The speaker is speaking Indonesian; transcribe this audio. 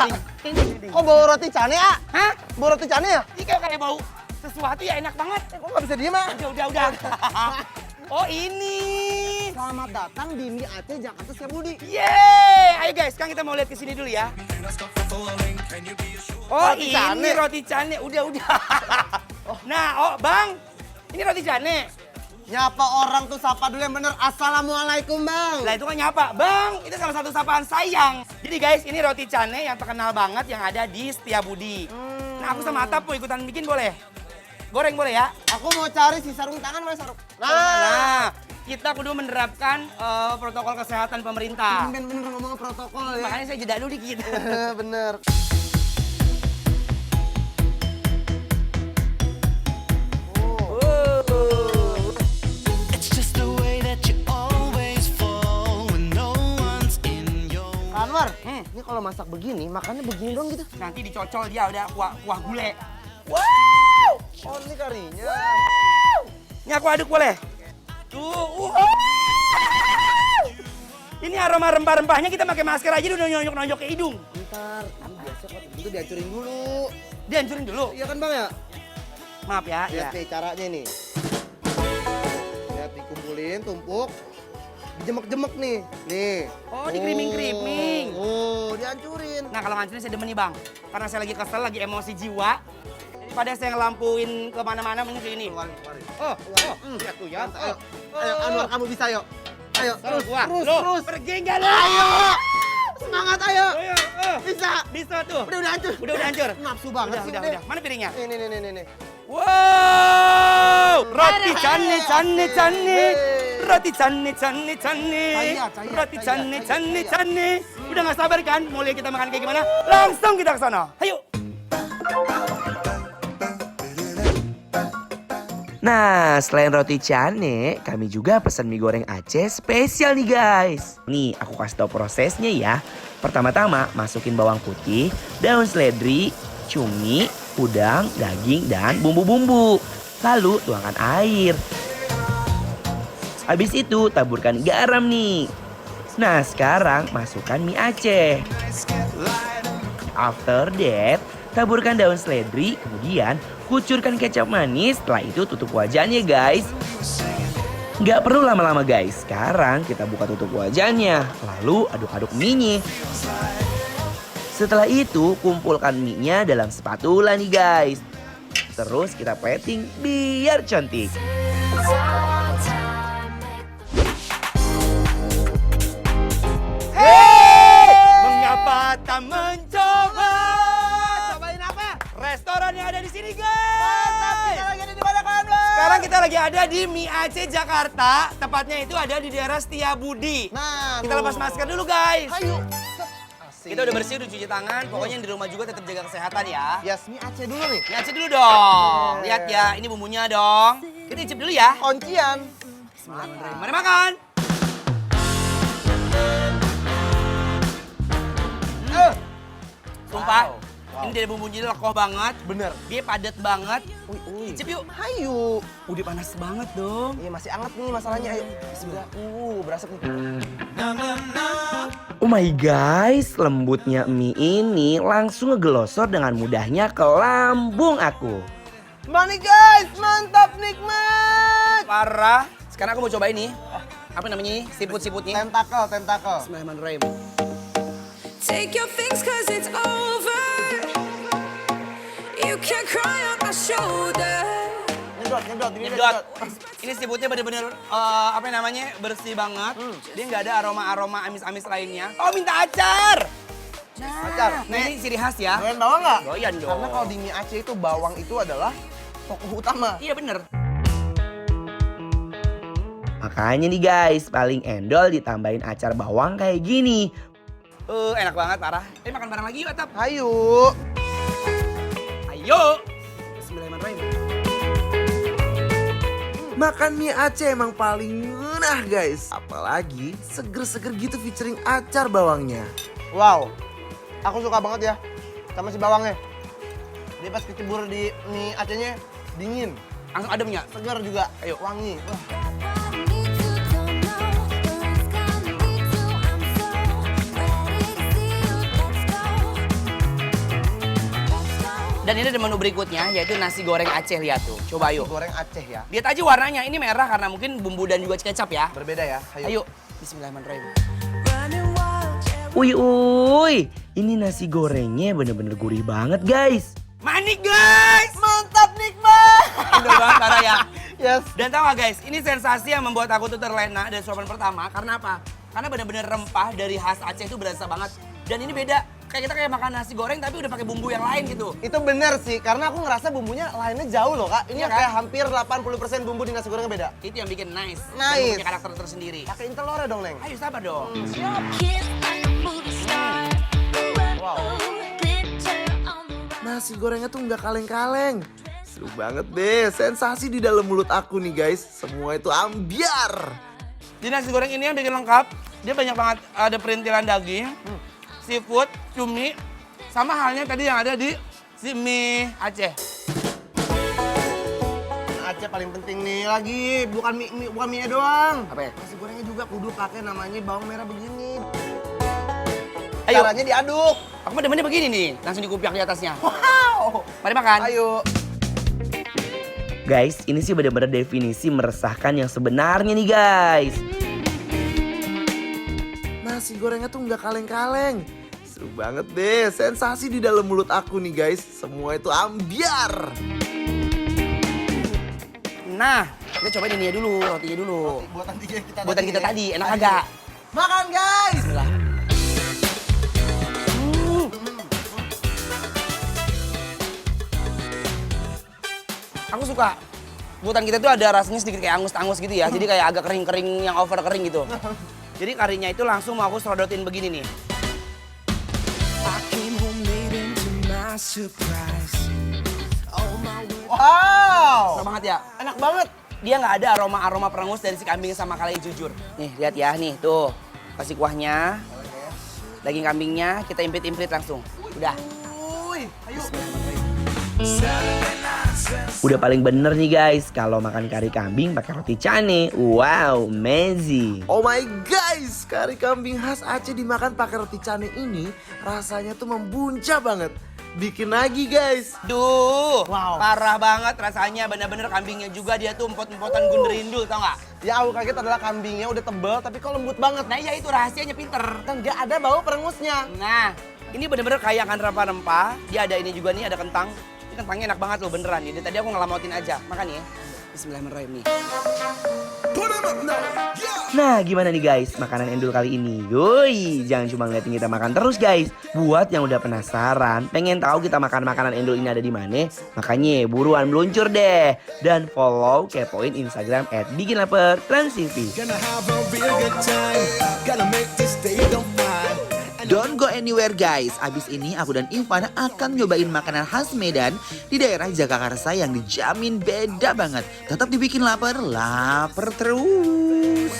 Kok bau roti cane ya? Hah? Bau roti cane ya? Ini kayak bau sesuatu ya, enak banget. Kok nggak bisa diem ah? Udah. Oh ini. Selamat datang di Mie Aceh Jakarta Setiabudi. Yeay! Ayo guys, sekarang kita mau lihat ke sini dulu ya. Oh Roti ini cane. roti cane, udah. Nah, oh Bang, ini roti cane. Nyapa orang tuh sapa dulu yang bener. Assalamualaikum bang. Lah itu kan nyapa, Bang, itu salah satu sapaan sayang. Jadi guys, ini roti cane yang terkenal banget yang ada di Setiabudi. Nah aku sama Atap mau ikutan bikin boleh? Goreng boleh ya? Aku mau cari si sarung tangan, mana sarung? Nah, kita kudu menerapkan protokol kesehatan pemerintah. Bener ngomong protokol ya. Makanya saya jeda dulu dikit. Bener. Anwar, ini kalau masak begini, makannya begini dong gitu. Nanti dicocol dia udah kuah gulai. Wow! Oh ini karinya. Ini aku aduk boleh? Tuh. Ini aroma rempah-rempahnya kita pakai masker aja udah nyonyok-nyonyok ke hidung. Bentar, ini biasa kok itu dihancurin dulu. Dihancurin dulu. Iya kan bang ya? Maaf ya. Lihat nih caranya nih. Lihat dikumpulin, tumpuk. Dijemek-jemek nih. Nih. Oh, dikriming-kriming. Oh, dihancurin. Nah kalau ngancurin saya demen nih bang. Karena saya lagi kesel, lagi emosi jiwa. Daripada saya ngelampuin kemana-mana mending kayak ini. Oh, lihat tuh ya. Ayo, Anwar kamu bisa yuk. Ayo, terus. Pergi enggak lo? Ayo. Semangat ayo. Ayo, bisa tuh. Udah hancur. Udah hancur. Nafsu banget sih. Udah. Mana piringnya? Nih. Wow! Roti cane. Roti cane. Roti cane. Udah nggak sabar kan? Mau lihat kita makan kayak gimana? Langsung kita ke sana. Ayo. Nah, selain roti cane, kami juga pesan mie goreng Aceh spesial nih guys. Nih, aku kasih tau prosesnya ya. Pertama-tama, masukin bawang putih, daun seledri, cumi, udang, daging, dan bumbu-bumbu. Lalu tuangkan air. Habis itu taburkan garam nih. Nah, sekarang masukkan mie Aceh. After that, taburkan daun seledri, kemudian kucurkan kecap manis, setelah itu tutup wajannya guys. Nggak perlu lama-lama guys, sekarang kita buka tutup wajannya, lalu aduk-aduk mie-nya. Setelah itu kumpulkan mie-nya dalam spatula nih guys. Terus kita plating biar cantik. Mengapa tak mencoba? Cobain apa? Restoran yang ada di sini Kita guys. lagi ada di mana kan? Sekarang kita lagi ada di Mie Aceh Jakarta. Tepatnya itu ada di daerah Setiabudi. Nah, Kita lepas masker dulu guys. Ayo. Kita udah bersih, udah cuci tangan. Pokoknya di rumah juga tetap jaga kesehatan ya. Yes, Mie Aceh dulu nih. Mie Aceh dulu dong. Lihat ya, ini bumbunya dong. Kita icip dulu ya. Kuncian. Mari makan. Sumpah, ini dari bumbunya lekoh banget. Bener. Dia padat banget. Ui. Icip yuk. Ayo. Udah panas banget dong. Iya masih anget nih masalahnya. Ayo. Bismillah. Berasap nih. Oh my guys, lembutnya mie ini langsung ngegelosor dengan mudahnya ke lambung aku. Mani guys, mantap nikmat. Parah. Sekarang aku mau coba ini. Apa namanya? Siput-siputnya. Tentakel. Bismillahirrahmanirrahim. Take your things cause it's over. You can cry on my shoulder. Nyedot. Ini siputnya bener-bener apa namanya bersih banget. Dia nggak ada aroma-aroma amis-amis lainnya. Oh minta acar. Acar. Nah ini ciri khas ya. Doyan bawang nggak? Doyan dong. Karena kalau di Mie Aceh itu bawang itu adalah tokoh utama. Iya bener. Makanya nih guys, paling endol ditambahin acar bawang kayak gini. Enak banget parah. Makan bareng lagi yuk Atap. Ayo. Ayo. Bismillahirrahmanirrahim. Makan mie Aceh emang paling ngenah guys. Apalagi seger-seger gitu featuring acar bawangnya. Wow. Aku suka banget ya sama si bawangnya. Dia pas kecebur di mie Acehnya dingin. Langsung adem ya? Segar juga. Ayo. Wangi. Wah. Dan ini ada menu berikutnya, yaitu nasi goreng Aceh. Lihat tuh, coba yuk. Goreng Aceh ya. Lihat aja warnanya, ini merah karena mungkin bumbu dan juga kecap ya. Berbeda ya. Ayo, bismillahirrahmanirrahim. Running wild, Uy, ini nasi gorengnya bener-bener gurih banget guys. Manik guys! Mantap nikmat. Indah banget parah ya. Yes. Dan tau gak guys, ini sensasi yang membuat aku tuh terlena dari suapan pertama. Karena apa? Karena bener-bener rempah dari khas Aceh itu berasa banget. Dan ini beda, kayak kita kayak makan nasi goreng tapi udah pakai bumbu yang lain gitu. Itu bener sih, karena aku ngerasa bumbunya lainnya jauh loh kak. Ini Iya kan? kayak hampir 80% bumbu di nasi gorengnya beda. Itu yang bikin nice. Nice. Dan punya karakter tersendiri. Pakein telurnya dong, Neng. Ayo sabar dong. your kiss like a movie star. Wow. Glitter on the right. Nasi gorengnya tuh nggak kaleng-kaleng. Seru banget deh, sensasi di dalam mulut aku nih guys. Semua itu ambiar. Di nasi goreng ini yang bikin lengkap, dia banyak banget ada perintilan daging, seafood, cumi, sama halnya tadi yang ada di si mie Aceh. Aceh paling penting nih lagi, bukan mie doang. Apa ya? Nasi gorengnya juga kudu pakai namanya bawang merah begini. Ayo. Caranya diaduk. Aku mah demennya begini nih, langsung dikupiak di atasnya. Wow. Mari makan. Ayo. Guys, ini sih bener-bener definisi meresahkan yang sebenarnya nih guys. Nasi gorengnya tuh nggak kaleng-kaleng. Seru banget deh, sensasi di dalam mulut aku nih guys. Semua itu ambiar. Nah, kita cobain ini dulu, rotinya dulu. Buatan kita Buatan kita tadi, enak agak. Makan guys. Bismillah. Aku suka. Buatan kita tuh ada rasanya sedikit kayak angus-angus gitu ya. Jadi kayak agak kering-kering yang over kering gitu. Jadi karinya itu langsung mau aku serodotin begini nih. Wow. Enak banget ya. Enak banget. Dia nggak ada aroma-aroma perengus dari si kambing sama kalai jujur. Nih, lihat ya, nih tuh. Kasih kuahnya. Daging kambingnya kita implit-implit langsung. Udah. Uy, ayo. Udah paling bener nih guys, kalau makan kari kambing pakai roti cane. Wow, amazing. Oh my guys, kari kambing khas Aceh dimakan pakai roti cane ini rasanya tuh membuncah banget. Bikin lagi guys. Duh, Wow. parah banget rasanya. Bener-bener kambingnya juga dia tuh empot-empotan gunderindul, tau nggak? Ya aku kaget adalah kambingnya udah tebel tapi kok lembut banget. Nah iya itu rahasianya pinter. Dan nggak ada bau perengusnya. Nah, ini bener-bener kaya akan rempah-rempah. Dia ada ini juga nih, ada kentang. Ini kentangnya enak banget loh, beneran. Ini tadi aku ngelamotin aja. Makan ya. Bismillahirrahmanirrahim nih. Nah, gimana nih guys makanan endul kali ini? Yoi, jangan cuma ngeliatin kita makan terus guys. Buat yang udah penasaran, pengen tahu kita makan makanan endul ini ada di mana? Makanya buruan meluncur deh dan follow kepoin Instagram @bikinlaper_trans_tv. Don't go anywhere guys, abis ini aku dan Ivan akan nyobain makanan khas Medan di daerah Jagakarsa yang dijamin beda banget. Tetap dibikin lapar, lapar terus.